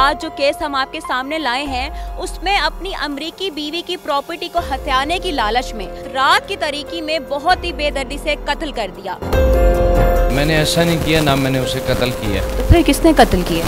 आज जो केस हम आपके सामने लाए हैं उसमें अपनी अमेरिकी बीवी की प्रॉपर्टी को हथियाने की लालच में रात की तारीकी में बहुत ही बेदर्दी से कत्ल कर दिया। मैंने ऐसा नहीं किया, ना मैंने उसे कत्ल किया। तो फिर किसने कत्ल किया?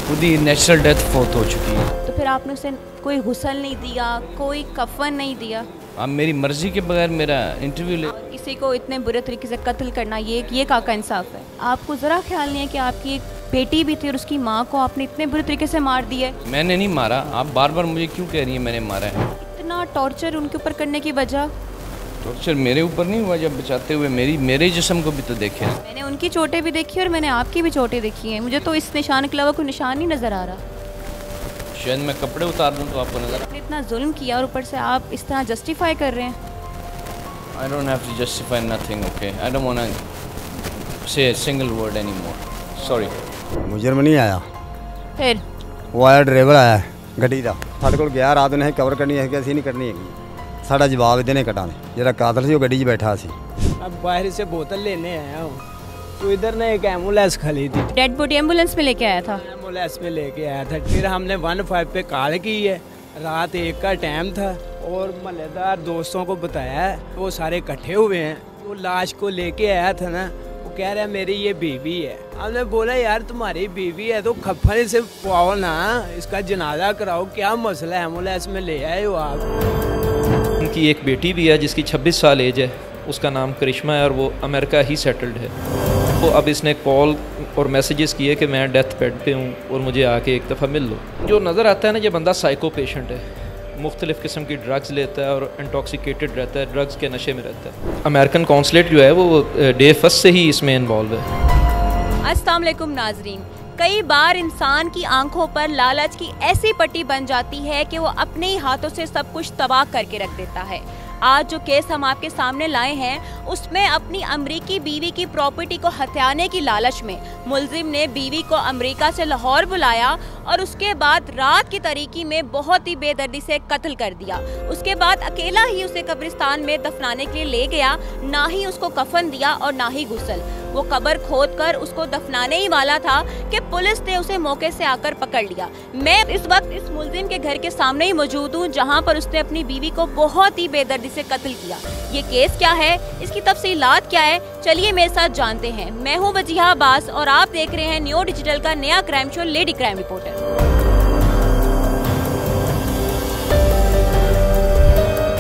खुद ही नेचुरल डेथ फौत हो चुकी है। तो फिर आपने उसे कोई गुस्ल नहीं दिया, कोई कफन नहीं दिया? आप मेरी मर्जी के बगैर मेरा इंटरव्यू ले। किसी को इतने बुरे तरीके से कत्ल करना ये का इंसाफ है? आपको ज़रा ख्याल नहीं है कि आपकी एक बेटी भी थी और उसकी माँ को आपने इतने बुरे तरीके से मार दिया है? मैंने नहीं मारा। आप बार बार मुझे क्यों कह रही हैं मैंने मारा है? इतना टॉर्चर उनके ऊपर करने की वजह? टॉर्चर मेरे ऊपर नहीं हुआ, जब बचाते हुए मेरे जिस्म को भी तो देखे। मैंने उनकी चोटें भी देखी और मैंने आपकी भी चोटें देखी हैं। मुझे तो इस निशान के अलावा कोई निशान नहीं नज़र आ रहा। शायद मैं कपड़े उतार दूँ तो आपको नजर। आपने इतना जुल्म किया और ऊपर से आप इस तरह जस्टिफाई कर रहे हैं। I don't have to justify nothing, okay? I don't want to say a single word anymore. Sorry. मुजरम नहीं आया, फिर वो आया ड्राइवर आया गड्डी का। साढ़े को गया रात ने कवर करनी है कि असी नहीं करनी है। साढ़ा जवाब इतने कटाने जरा कातल से वो गड्डी 'च बैठा सी। अब बाहर से बोतल लेने आया हूँ तो इधर ना एक एम्बुलेंस खड़ी थी। डेड बॉडी एम्बुलेंस में लेके आया था? एम्बुलेंस में लेके आया था। फिर हमने 15 पे कॉल की है। रात 1 का टाइम था और महल्लेदार दोस्तों को बताया है, वो सारे इकट्ठे हुए हैं। वो लाश को लेके आया था ना, वो कह रहा है मेरी ये बीवी है। हमने बोला यार तुम्हारी बीवी है तो खफन से पाओ ना, इसका जनाजा कराओ, क्या मसला है? एम्बुलेंस में ले आए हो आप। उनकी एक बेटी भी है जिसकी 26 साल एज है, उसका नाम करिश्मा है और वो अमेरिका ही सेटल्ड है। तो अब इसने कॉल और मैसेजेस किए कि मैं डेथ बेड पे हूँ और मुझे आके एक दफ़ा मिल लो। जो नज़र आता है ना, ये बंदा साइको पेशेंट है, मुख्तलिफ़ किस्म की ड्रग्स लेता है और इंटॉक्सिकेटेड रहता है, ड्रग्स के नशे में रहता है। अमेरिकन कौंसलेट जो है वो डे फर्स्ट से ही इसमें इन्वॉल्व है। अस्सलाम वालेकुम नाजरीन। कई बार इंसान की आंखों पर लालच की ऐसी पट्टी बन जाती है कि वो अपने ही हाथों से सब कुछ तबाह करके रख देता है। आज जो केस हम आपके सामने लाए हैं उसमें अपनी अमेरिकी बीवी की प्रॉपर्टी को हथियाने की लालच में मुलजिम ने बीवी को अमेरिका से लाहौर बुलाया और उसके बाद रात की तारीकी में बहुत ही बेदर्दी से कत्ल कर दिया। उसके बाद अकेला ही उसे कब्रिस्तान में दफनाने के लिए ले गया, ना ही उसको कफन दिया और ना ही गुस्ल। वो कब्र खोद कर उसको दफनाने ही वाला था कि पुलिस ने उसे मौके से आकर पकड़ लिया। मैं इस वक्त इस मुलजिम के घर के सामने ही मौजूद हूँ जहाँ पर उसने अपनी बीवी को बहुत ही बेदर्दी से कत्ल किया। ये केस क्या है, इसकी तफसीलात क्या है, चलिए मेरे साथ जानते हैं। मैं हूँ वजीहा अब्बास और आप देख रहे हैं न्यू डिजिटल का नया crime show lady crime reporter.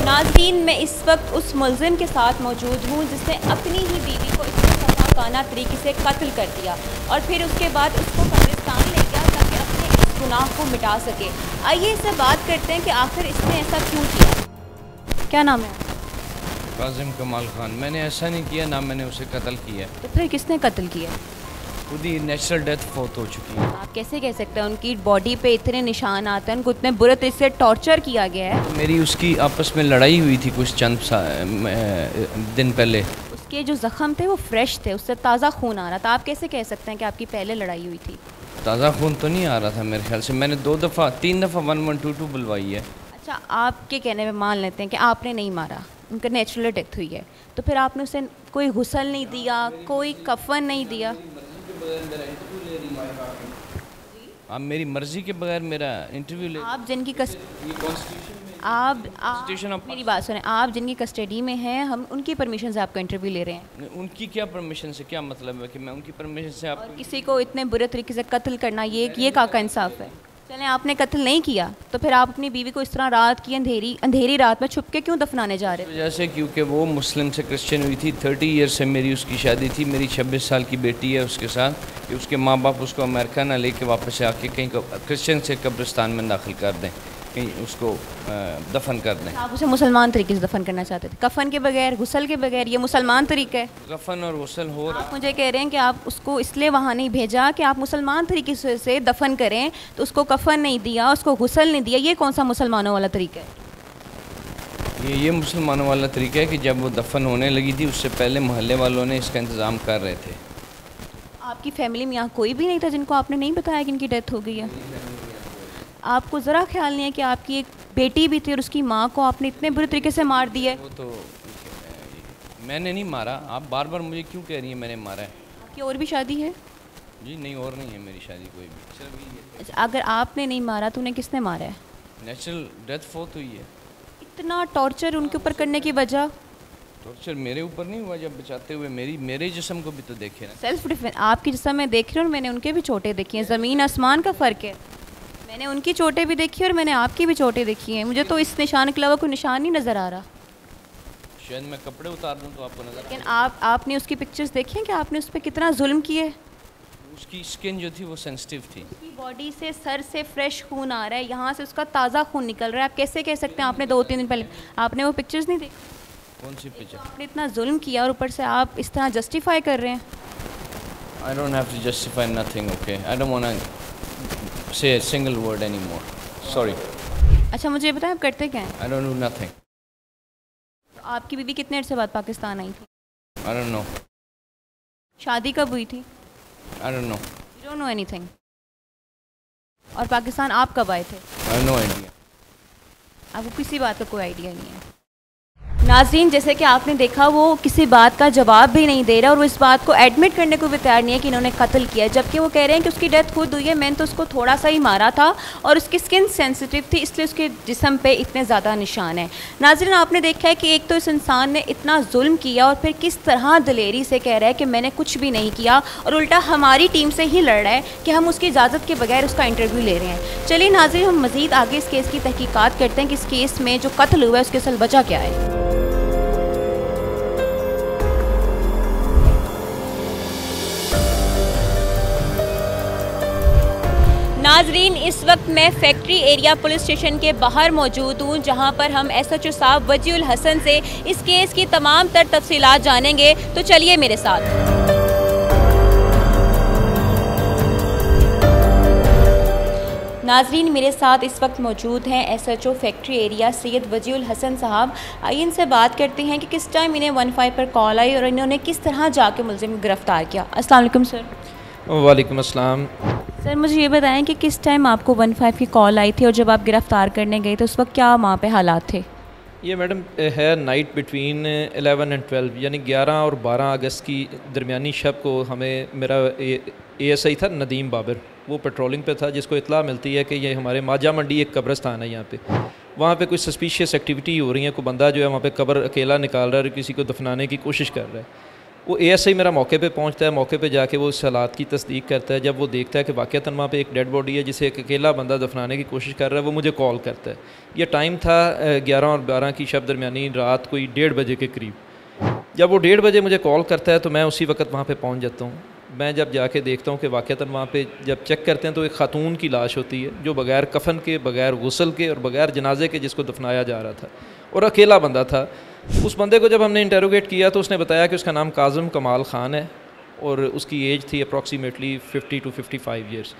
नाज़रीन, मैं इस वक्त उस मुलजिम के साथ मौजूद हूँ जिसने अपनी ही बीवी को इतने सफाकाना तरीके से कत्ल कर दिया और फिर उसके बाद उसको कब्रिस्तान ले गया ताकि अपने इस गुनाह को मिटा सके। आइए इससे बात करते हैं कि आखिर इसने ऐसा क्यों किया। क्या नाम है? काजिम कमाल खान। मैंने ऐसा नहीं किया, ना मैंने उसे कत्ल किया। तो फिर किसने कत्ल किया? खुद ही नेचुरल डेथ फौत हो चुकी है। आप कैसे कह सकते हैं? उनकी बॉडी पे इतने निशान आते हैं, उनको इतने बुरे तरीके से टॉर्चर किया गया है। तो मेरी उसकी आपस में लड़ाई हुई थी कुछ चंद दिन पहले। उसके जो जख्म थे वो फ्रेश थे, उससे ताज़ा खून आ रहा था। आप कैसे कह सकते हैं कि आपकी पहले लड़ाई हुई थी? ताज़ा खून तो नहीं आ रहा था मेरे ख्याल से। मैंने 3 दफ़ा 1122 बुलवाई है। अच्छा, आपके कहने में मान लेते हैं कि आपने नहीं मारा, उनका नेचुरल डेथ हुई है, तो फिर आपने उसे कोई गुस्ल नहीं दिया, कोई कफन नहीं दिया? आप मेरी मर्जी के बगैर मेरा इंटरव्यू ले। आप जिनकी मेरी बात सुने, आप जिनकी कस्टडी में हैं, हम उनकी परमिशन से आपका इंटरव्यू ले रहे हैं। उनकी क्या परमिशन से? क्या मतलब है कि मैं उनकी परमिशन से आप किसी को इतने बुरे तरीके से कत्ल करना ये का इंसाफ है? चलें, आपने कत्ल नहीं किया तो फिर आप अपनी बीवी को इस तरह रात की अंधेरी रात में छुप के क्यों दफनाने जा रहे थे? जैसे क्योंकि वो मुस्लिम से क्रिश्चियन हुई थी। 30 ईयर से मेरी उसकी शादी थी। मेरी 26 साल की बेटी है उसके साथ कि उसके माँ बाप उसको अमेरिका ना लेके वापस आके कहीं क्रिश्चियन से कब्रिस्तान में दाखिल कर दें, कहीं उसको दफन कर दें। आप उसे मुसलमान तरीके से दफन करना चाहते थे, कफन के बगैर, गुस्ल के बगैर? ये मुसलमान तरीका है? कफन और गुस्ल हो रहा। आप मुझे कह रहे हैं कि आप उसको इसलिए वहाँ नहीं भेजा कि आप मुसलमान तरीके से दफन करें, तो उसको कफन नहीं दिया, उसको गुस्ल नहीं दिया। ये कौन सा मुसलमानों वाला तरीका है? ये मुसलमानों वाला तरीका है कि जब वो दफन होने लगी थी उससे पहले मोहल्ले वालों ने इसका इंतज़ाम कर रहे थे। आपकी फैमिली में यहाँ कोई भी नहीं था जिनको आपने नहीं बताया कि इनकी डेथ हो गई है? आपको ज़रा ख्याल नहीं है कि आपकी एक बेटी भी थी और उसकी माँ को आपने इतने बुरे तरीके से मार दिया है? वो तो मैंने नहीं मारा। आप बार बार मुझे क्यों कह रही हैं मैंने मारा है? आपकी और भी शादी है? जी नहीं, और नहीं है मेरी शादी कोई भी, सिर्फ ये अच्छा, अगर आपने नहीं मारा तो उन्हें किसने मारा है? नेचुरल डेथ फोर्थ हुई है। इतना टॉर्चर उनके ऊपर करने की वजह? टॉर्चर मेरे ऊपर नहीं हुआ, जब बचाते हुए मेरे जिस्म को भी तो देखे ना। Self defence. आपकी जिस्म में देख रही हूँ और मैंने उनके भी चोटें देखी हैं, ज़मीन आसमान का फ़र्क है। मैंने उनकी चोटें भी देखी और मैंने आपकी भी चोटें देखी हैं। मुझे तो इस निशान के अलावा कोई निशान नहीं नज़र आ रहा। शायद मैं कपड़े उतार दूँ तो आपको नजर लेकिन आपने उसकी पिक्चर्स देखी हैं कि आपने उस पर कितना जुल्म किए? उसकी स्किन जो थी वो सेंसिटिव थी। उसकी बॉडी से, सर से फ्रेश खून आ रहा है, यहाँ से उसका ताज़ा खून निकल रहा है। आप कैसे कह सकते हैं आपने 2-3 दिन पहले आपने वो पिक्चर्स नहीं देखी? कौन सी पिक्चर? आपने इतना जुल्म किया और ऊपर से आप इस तरह जस्टिफाई कर रहे हैं। I don't have to justify nothing, okay? I don't want to say a single word anymore. Sorry. अच्छा, मुझे ये बताएं आप करते क्या हैं? I don't do nothing. आपकी बीवी कितने अर्से बाद पाकिस्तान आई थी? I don't know. शादी कब हुई थी? I don't know. You don't know anything. और पाकिस्तान आप कब आए थे? I have no idea. आपको किसी बात का कोई आइडिया नहीं है। नाज़रीन, जैसे कि आपने देखा वो किसी बात का जवाब भी नहीं दे रहा और वो इस बात को एडमिट करने को भी तैयार नहीं है कि इन्होंने कत्ल किया, जबकि वो कह रहे हैं कि उसकी डेथ खुद हुई है, मैंने तो उसको थोड़ा सा ही मारा था और उसकी स्किन सेंसिटिव थी इसलिए उसके जिस्म पे इतने ज़्यादा निशान हैं। नाज़रीन, आपने देखा है कि एक तो इस इंसान ने इतना जुल्म किया और फिर किस तरह दिलेरी से कह रहा है कि मैंने कुछ भी नहीं किया और उल्टा हमारी टीम से ही लड़ रहा है कि हम उसकी इजाज़त के बगैर उसका इंटरव्यू ले रहे हैं। चलिए नाज़रीन, हम मज़ीद आगे इस केस की तहकीकात करते हैं कि इस केस में जो कत्ल हुआ है उसकी असल वजह क्या है। नाजरीन, इस वक्त मैं फैक्ट्री एरिया पुलिस स्टेशन के बाहर मौजूद हूँ, जहाँ पर हम SHO साहब वजीउल हसन से इस केस की तमाम तर तफसीलात जानेंगे। तो चलिए मेरे साथ। नाजरीन, मेरे साथ इस वक्त मौजूद हैं SHO factory area Syed Wajiul Hasan साहब। आइए इनसे बात करते हैं कि किस टाइम इन्हें 15 पर कॉल आई और इन्होंने किस तरह जाके मुलजिम गिरफ्तार किया। अस्सलाम वालेकुम सर। वालेकुम अस्सलाम। सर, मुझे ये बताएं कि किस टाइम आपको 15 की कॉल आई थी और जब आप गिरफ़्तार करने गए तो उस वक्त क्या वहाँ पे हालात थे? ये मैडम है नाइट बिटवीन 11 एंड 12, यानी 11 और 12 अगस्त की दरमियानी शब को हमें मेरा ASI था नदीम बाबर, वो पेट्रोलिंग पे था, जिसको इतला मिलती है कि ये हमारे माजा मंडी एक कब्रस्तान है यहाँ पे, वहाँ पे कुछ सस्पिशियस एक्टिविटी हो रही है, कोई बंदा जो है वहाँ पे कब्र अकेला निकाल रहा है और किसी को दफनाने की कोशिश कर रहा है। वो ASI मेरा मौके पे पहुंचता है, मौके पे जाके वो उस हालात की तस्दीक करता है। जब वो देखता है कि वाक़तन वहाँ पे एक डेड बॉडी है जिसे एक अकेला बंदा दफनाने की कोशिश कर रहा है, वो मुझे कॉल करता है। ये टाइम था 11 और 12 की शब दरमियानी रात कोई 1:30 बजे के करीब। जब वो 1:30 बजे मुझे कॉल करता है तो मैं उसी वक्त वहाँ पर पहुँच जाता हूँ। मैं जब जाके देखता हूँ कि वाक़तन वहाँ पे जब चेक करते हैं तो एक ख़ातून की लाश होती है जो बग़ैर कफ़न के, बग़ैर गुस्ल के और बग़ैर जनाजे के जिसको दफनाया जा रहा था, और अकेला बंदा था। उस बंदे को जब हमने इंटेरोगेट किया तो उसने बताया कि उसका नाम काज़म कमाल ख़ान है और उसकी एज थी अप्रॉक्सीमेटली 50 to 55 ईयर्स।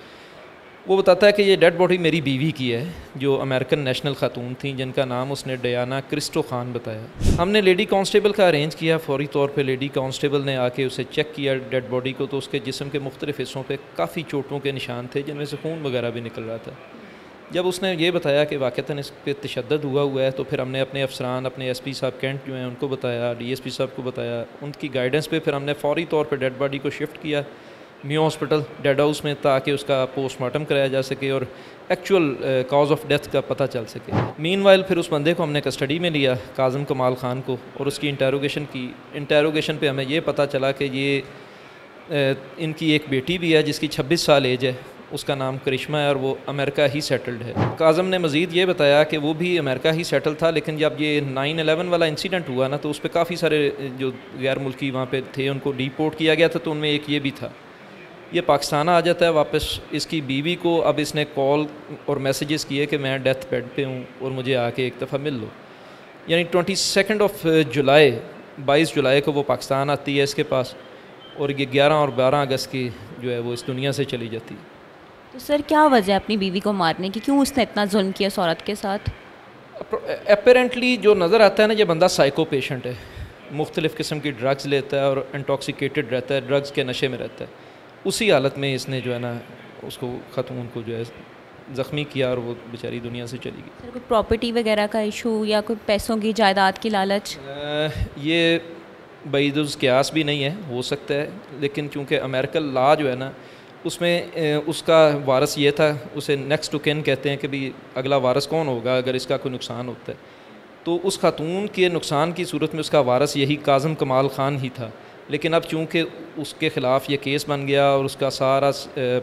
वो बताता है कि ये डेड बॉडी मेरी बीवी की है जो अमेरिकन नेशनल खातून थी, जिनका नाम उसने डियाना क्रिस्टो खान बताया। हमने लेडी कांस्टेबल का अरेंज किया, फौरी तौर पे लेडी कांस्टेबल ने आके उसे चेक किया डेड बॉडी को, तो उसके जिस्म के मुख्तलिफ हिस्सों पे काफ़ी चोटों के निशान थे जिनमें से खून वगैरह भी निकल रहा था। जब उसने ये बताया कि वाक़तन इस पर तशद्दुद हुआ है तो फिर हमने अपने अफसरान, अपने SP साहब कैंट जो हैं उनको बताया, DSP साहब को बताया। उनकी गाइडेंस पे फिर हमने फौरी तौर पे डेड बॉडी को शिफ्ट किया मियो हॉस्पिटल डेड हाउस में, ताकि उसका पोस्टमार्टम कराया जा सके और एक्चुअल कॉज ऑफ डेथ का पता चल सके। मीनवाइल फिर उस बंदे को हमने कस्टडी में लिया, काज़म कमाल ख़ान को, और उसकी इंटेरोगेशन की। इंटेरोगेशन पे हमें ये पता चला कि ये इनकी एक बेटी भी है जिसकी 26 साल एज है, उसका नाम करिश्मा है और वो अमेरिका ही सेटल्ड है। काज़म ने मज़ीद ये बताया कि वो भी अमेरिका ही सेटल था, लेकिन जब ये 9/11 वाला इंसिडेंट हुआ ना तो उस पर काफ़ी सारे जो गैर मुल्की वहाँ पे थे उनको डिपोर्ट किया गया था, तो उनमें एक ये भी था। ये पाकिस्तान आ जाता है वापस। इसकी बीवी को अब इसने कॉल और मैसेजेस किए कि मैं डेथ बेड पे हूँ और मुझे आके एक दफ़ा मिल लो। यानी 22 जुलाई 22 जुलाई को वो पाकिस्तान आती है इसके पास, और ये 11 और 12 अगस्त की जो है वो इस दुनिया से चली जाती है। तो सर, क्या वजह है अपनी बीवी को मारने की? क्यों उसने इतना जुल्म किया उस औरत के साथ? अपेरेंटली जो नज़र आता है ना, ये बंदा साइको पेशेंट है, मुख्तलिफ़ किस्म की ड्रग्स लेता है और इंटॉक्सिकेटेड रहता है, ड्रग्स के नशे में रहता है। उसी हालत में इसने जो है ना उसको ख़ातून को जो है ज़ख्मी किया और वो बेचारी दुनिया से चली गई। सर, कोई प्रॉपर्टी वगैरह का इशू या कोई पैसों की, जायदाद की लालच? ये बैदुज़ क़यास भी नहीं है, हो सकता है, लेकिन चूँकि अमेरिकन लॉ जो है ना उसमें उसका वारस ये था, उसे नेक्स्ट टू किन कहते हैं कि भी अगला वारस कौन होगा अगर इसका कोई नुकसान होता है। तो उस खातून के नुकसान की सूरत में उसका वारस यही काज़म कमाल ख़ान ही था। लेकिन अब चूँकि उसके ख़िलाफ़ ये केस बन गया और उसका सारा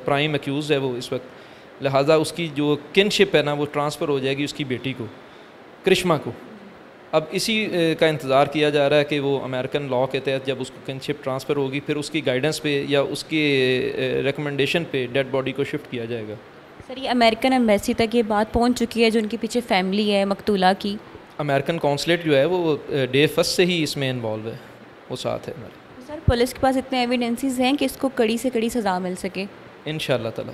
प्राइम एक्यूज़ है वो इस वक्त, लिहाजा उसकी जो किनशिप है ना वो ट्रांसफ़र हो जाएगी उसकी बेटी को, करिश्मा को। अब इसी का इंतज़ार किया जा रहा है कि वो अमेरिकन लॉ के तहत जब उसको किनशिप ट्रांसफ़र होगी फिर उसकी गाइडेंस पे या उसके रिकमेंडेशन पे डेड बॉडी को शिफ्ट किया जाएगा। सर, ये अमेरिकन एम्बेसी तक ये बात पहुंच चुकी है जो उनके पीछे फैमिली है मकतूला की? अमेरिकन कौंसलेट जो है वो डे फर्स्ट से ही इसमें इन्वॉल्व है, वो साथ है हमारे। सर, पुलिस के पास इतने एविडेंसेस हैं कि इसको कड़ी से कड़ी सज़ा मिल सके इंशाअल्लाह ताला।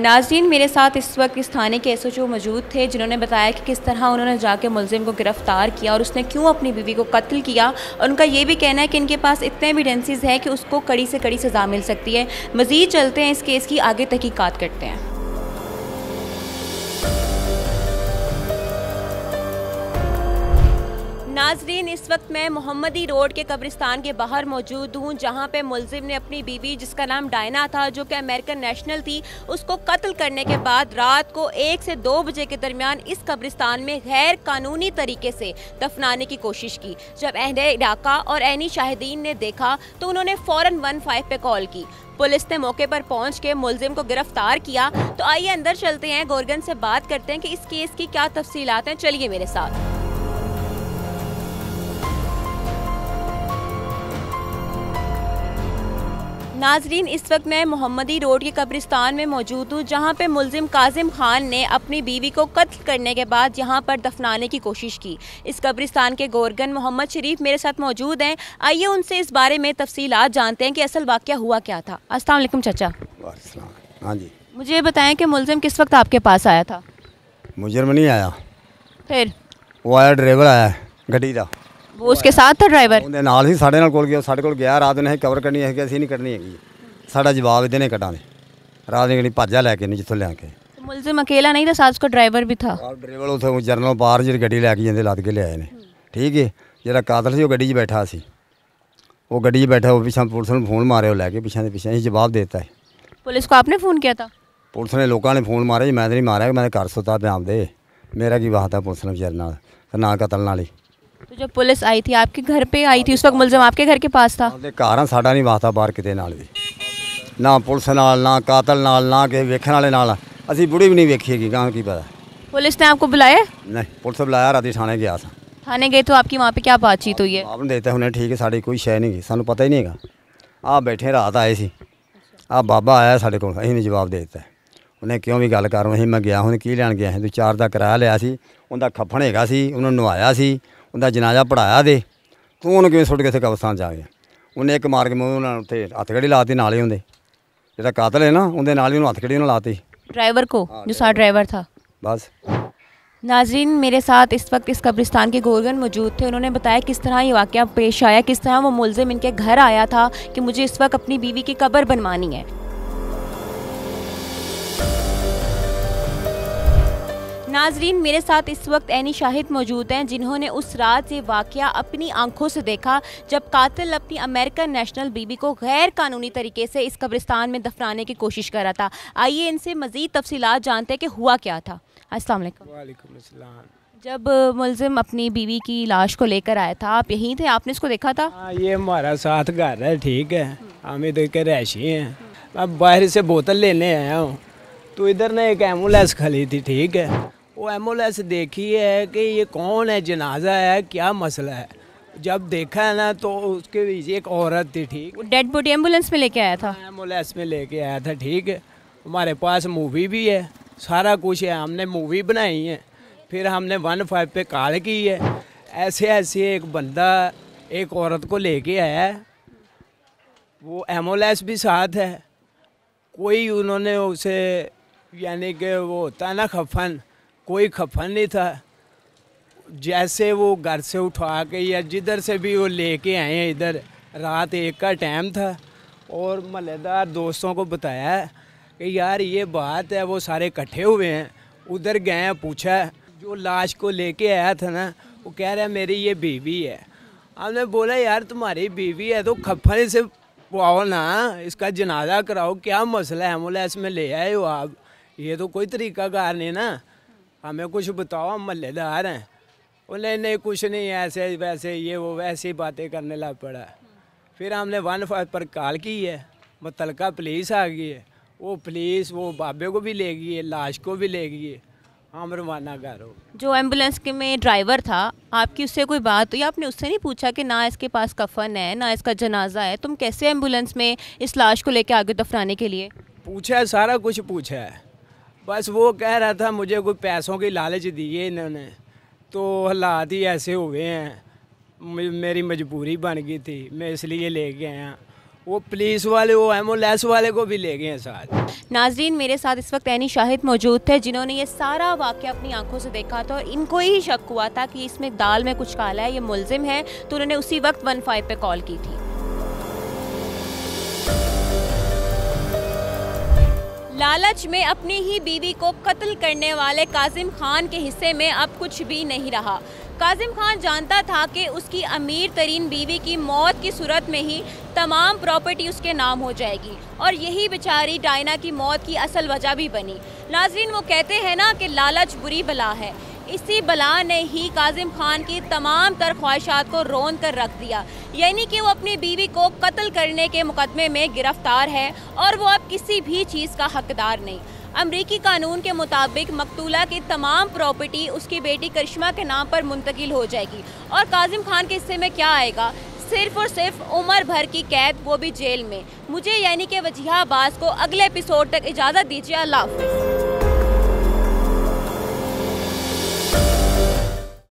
नाज़रीन, मेरे साथ इस वक्त इस थाने के एसओ मौजूद थे जिन्होंने बताया कि किस तरह उन्होंने जाके मुलजिम को गिरफ़्तार किया और उसने क्यों अपनी बीवी को कत्ल किया, और उनका ये भी कहना है कि इनके पास इतने एविडेंसेस हैं कि उसको कड़ी से कड़ी सज़ा मिल सकती है। मज़ीद चलते हैं, इस केस की आगे तहकीकात करते हैं। नाजरीन, इस वक्त मैं मोहम्मदी रोड के कब्रिस्तान के बाहर मौजूद हूँ जहाँ पे मुलजिम ने अपनी बीवी, जिसका नाम डायना था, जो कि अमेरिकन नेशनल थी, उसको कत्ल करने के बाद रात को 1 से 2 बजे के दरमियान इस कब्रिस्तान में गैर कानूनी तरीके से दफनाने की कोशिश की। जब अहले इलाका और ऐनी शाहिदीन ने देखा तो उन्होंने फ़ौरन 15 पे कॉल की। पुलिस ने मौके पर पहुंच के मुलजिम को गिरफ्तार किया। तो आइए अंदर चलते हैं, गोरगन से बात करते हैं कि इस केस की क्या तफसीलात हैं। चलिए मेरे साथ। नाजरीन, इस वक्त मैं मोहम्मदी रोड के कब्रिस्तान में मौजूद हूँ जहाँ पे मुलजिम काजिम खान ने अपनी बीवी को कत्ल करने के बाद यहाँ पर दफनाने की कोशिश की। इस कब्रिस्तान के गोरगन मोहम्मद शरीफ मेरे साथ मौजूद हैं। आइए उनसे इस बारे में तफसीलात जानते हैं कि असल वाक़या हुआ क्या था। अस्सलाम वालेकुम चाचा। हाँ जी, मुझे बताएं कि मुलजिम किस वक्त आपके पास आया था? मुजरम नहीं आया, फिर वो आया ड्राइवर आया गड्डी का, वो उसके साथ था ड्राइवर? ਉਹਦੇ ਨਾਲ ਹੀ ਸਾਡੇ ਨਾਲ ਕੋਲ ਗਿਆ, ਸਾਡੇ ਕੋਲ ਗਿਆ ਰਾਤ ਨੇ ਕਵਰ ਕਰਨੀ ਹੈ ਕਿ ਅਸੀਂ ਨਹੀਂ ਕਰਨੀ ਹੈਗੀ, ਸਾਡਾ ਜਵਾਬ ਇਹਦੇ ਨੇ ਕਟਾਂਗੇ। ਰਾਤ ਨੇ ਭੱਜਾ ਲੈ ਕੇ ਨਹੀਂ ਜਿੱਥੋਂ ਲਿਆ ਕੇ। तो मुलजिम अकेला नहीं था, साथ उसका ड्राइवर भी था? ड्राइवर उसे जरनल पार जी गड्डी लैके जाते लद के लियाए ने। ठीक है, जो कातल से गड्डी बैठा सी, वो गड्डी बैठा, वो पिछा पुलिस ने फोन मारे, वो लैके पिछा पिछा ही जवाब देता है। पुलिस को आपने फ़ोन किया था? पुलिस ने लोगों ने फोन मारे, मैं तो नहीं मारा, मैं घर सुता पे आपदे, मेरा की बात है पुलिस ने बेचारे नाल ना कतल नाल ही। तो जब पुलिस आई थी आपके घर पे आई थी, उस वक्त मुलजिम आपके घर के पास था? आपदे घर आ, साडा नहीं वास्ता बाहर किते नाल भी, ना पुलिस नाल, ना कातल नाल, ना कि वेखण वाले नाल। असी बुढ़ी भी नहीं वेखी, गाँव की पता। पुलिस ने आपको बुलाया? नहीं, पुलिस बुलाया, राती थाने गया था। थाने गए तो आपकी वहाँ पे क्या बातचीत हुई है? आपने देते हुने ठीक है, साड़ी कोई शय नहीं गई, सानू पता ही नहीं है। आप बैठे रात आए सी, आ बाबा आया साढ़े को, अं जवाब दे दिता। उन्हें क्यों भी गल कर, मैं गया हूँ की लैन गया, 2-4 का किराया लिया सी, उनका खफन हैगा सी, उन्होंने नवाया सी, उनका जनाजा पढ़ाया दे, तू उन्होंने किवें सुट के इत्थे कब्रिस्तान जा गया। उन्हें एक मार के मूँह उन्होंने उत्थे हथकड़ी लाती, नाल ही उन्हें जो कातल है ना, उन्हें नाल ही हथकड़ी उन्हें लाती ड्राइवर को, जो साथ ड्राइवर था। बस। नाजरीन, मेरे साथ इस वक्त इस कब्रिस्तान के गोरगन मौजूद थे। उन्होंने बताया किस तरह ये वाक़या पेश आया, किस तरह वो मुलजिम इनके घर आया था कि मुझे इस वक्त अपनी बीवी की कब्र बनवानी है। नाजरीन, मेरे साथ इस वक्त ऐनी शाहिद मौजूद हैं जिन्होंने उस रात ये वाक़या अपनी आंखों से देखा जब कातिल अपनी अमेरिकन नेशनल बीवी को गैर कानूनी तरीके से इस कब्रिस्तान में दफनाने की कोशिश कर रहा था। आइए इनसे मज़ीद तफसीलात जानते हैं कि हुआ क्या था। अस्सलाम वालेकुम। वालेकुम अस्सलाम। जब मुलजिम अपनी बीवी की लाश को लेकर आया था, आप यहीं थे, आपने इसको देखा था? हाँ, ये हमारा साथ घर है, ठीक है, हम इधर के रहशी हैं। मैं बाहर से बोतल लेने आया हूँ तो इधर ना एक एम्बुलेंस खड़ी थी, ठीक है। वो एम्बुलेंस देखी है कि ये कौन है, जनाजा है, क्या मसला है। जब देखा है ना तो उसके पीछे एक औरत थी, ठीक। डेड बॉडी एम्बुलेंस में लेके आया था? एम्बुलेंस में लेके आया था, ठीक है। हमारे पास मूवी भी है, सारा कुछ है, हमने मूवी बनाई है, फिर हमने 15 पे कॉल की है। ऐसे ऐसे एक बंदा एक औरत को लेके आया है, वो एम्बुलेंस भी साथ है, कोई उन्होंने उसे यानी कि वो होता ना खफन, कोई खफन नहीं था। जैसे वो घर से उठा के या जिधर से भी वो लेके आए हैं, इधर रात 1 का टाइम था और महल्लेदार दोस्तों को बताया कि यार ये बात है। वो सारे इकट्ठे हुए हैं, उधर गए हैं, पूछा, जो लाश को लेके आया था ना, वो कह रहा है मेरी ये बीवी है। हमने बोला यार तुम्हारी बीवी है तो खफन से वो आओ ना, इसका जनाजा कराओ, क्या मसला है, एम्बुलेंस में ले आए हो आप, ये तो कोई तरीका कार नहीं ना, हमें कुछ बताओ, हम महल्लेदार हैं। बोले नहीं कुछ नहीं, ऐसे वैसे ये वो वैसी बातें करने लग पड़ा। फिर हमने 15 पर कॉल की है, मुतलका पुलिस आ गई है, वो पुलिस वो बाबे को भी ले गई है, लाश को भी ले गई है, हम रवाना करो। जो एम्बुलेंस के में ड्राइवर था, आपकी उससे कोई बात हुई? आपने उससे नहीं पूछा कि ना इसके पास कफन है ना इसका जनाजा है, तुम कैसे एम्बुलेंस में इस लाश को लेके आगे दफनाने के लिए? पूछा है, सारा कुछ पूछा है, बस वो कह रहा था मुझे कोई पैसों की लालच दी है इन्होंने, तो हालात ही ऐसे हुए हैं, मेरी मजबूरी बन गई थी, मैं इसलिए ले के आया। वो पुलिस वाले वो एम्बुलेंस वाले को भी ले गए हैं साथ। नाजरीन, मेरे साथ इस वक्त ऐनी शाहिद मौजूद थे जिन्होंने ये सारा वाक़या अपनी आंखों से देखा था और इनको ही शक हुआ था कि इसमें दाल में कुछ काला है, ये मुलजिम है, तो उन्होंने उसी वक्त 15 पे कॉल की थी। लालच में अपनी ही बीवी को कत्ल करने वाले काजिम खान के हिस्से में अब कुछ भी नहीं रहा। काजिम खान जानता था कि उसकी अमीर तरीन बीवी की मौत की सूरत में ही तमाम प्रॉपर्टी उसके नाम हो जाएगी और यही बेचारी डायना की मौत की असल वजह भी बनी। नाजरीन, वो कहते हैं ना कि लालच बुरी बला है, इसी बला ने ही काजिम खान की तमाम तर ख्वाहिशात को रोन कर रख दिया, यानी कि वो अपनी बीवी को कत्ल करने के मुकदमे में गिरफ्तार है और वो अब किसी भी चीज़ का हकदार नहीं। अमरीकी कानून के मुताबिक मकतूला की तमाम प्रॉपर्टी उसकी बेटी करिश्मा के नाम पर मुंतकिल हो जाएगी और काजिम खान के हिस्से में क्या आएगा? सिर्फ और सिर्फ उम्र भर की कैद, वो भी जेल में। मुझे यानी कि वजीहा अब्बास को अगले एपिसोड तक इजाज़त दीजिए। अल्लाह हाफ़िज़।